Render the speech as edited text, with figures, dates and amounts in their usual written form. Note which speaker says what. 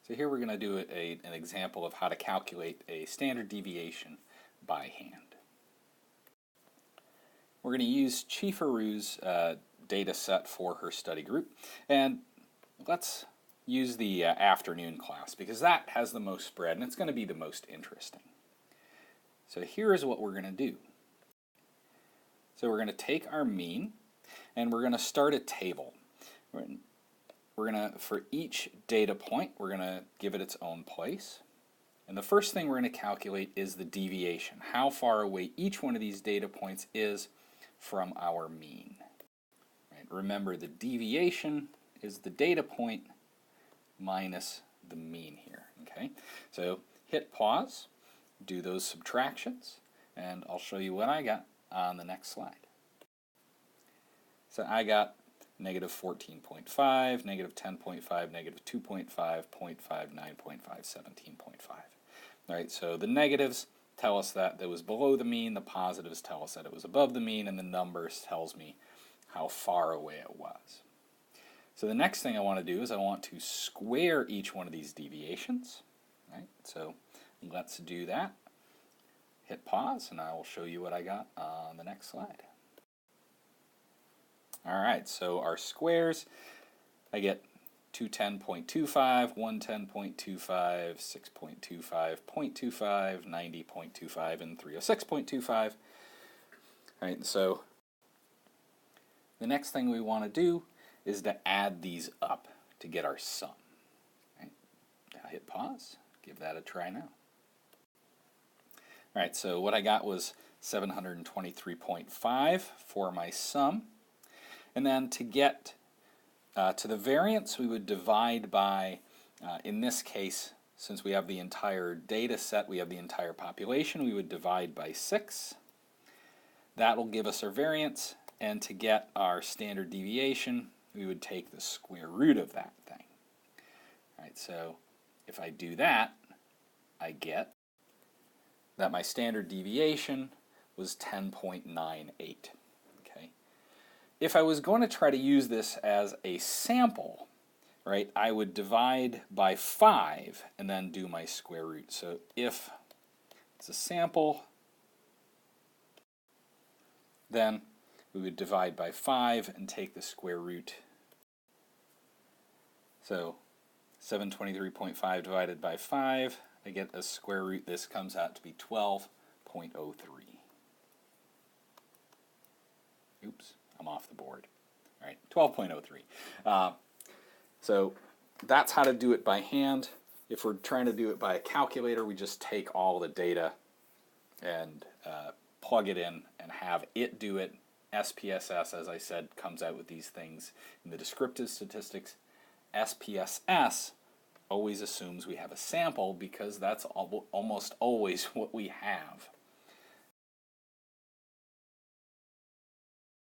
Speaker 1: So here we're going to do an example of how to calculate a standard deviation by hand. We're going to use Chifaru's data set for her study group, and let's use the afternoon class because that has the most spread and it's going to be the most interesting. So here is what we're going to do. So we're going to take our mean and we're going to start a table. We're going to, for each data point, we're going to give it its own place. And the first thing we're going to calculate is the deviation, how far away each one of these data points is from our mean. Right? Remember, the deviation is the data point minus the mean here. Okay? So hit pause, do those subtractions, and I'll show you what I got on the next slide. So I got negative 14.5, negative 10.5, negative 2.5, 0.5, 9.5, 17.5. All right, so the negatives tell us that it was below the mean, the positives tell us that it was above the mean, and the numbers tells me how far away it was. So the next thing I want to do is I want to square each one of these deviations. Right? So let's do that. Hit pause, and I will show you what I got on the next slide. Alright, so our squares, I get 210.25, 110.25, 6.25, 0.25, 90.25, and 306.25. Alright, so the next thing we want to do is to add these up to get our sum. Right? Now hit pause, give that a try now. Alright, so what I got was 723.5 for my sum. And then to get to the variance, we would divide by, in this case, since we have the entire data set, we have the entire population, we would divide by 6. That will give us our variance, and to get our standard deviation, we would take the square root of that thing. All right, so if I do that, I get that my standard deviation was 10.98. If I was going to try to use this as a sample, right, I would divide by 5 and then do my square root. So if it's a sample, then we would divide by 5 and take the square root. So 723.5 divided by 5, I get a square root. This comes out to be 12.03. Oops. I'm off the board. All right, 12.03. So that's how to do it by hand. If we're trying to do it by a calculator, we just take all the data and plug it in and have it do it. SPSS, as I said, comes out with these things in the descriptive statistics. SPSS always assumes we have a sample because that's almost always what we have.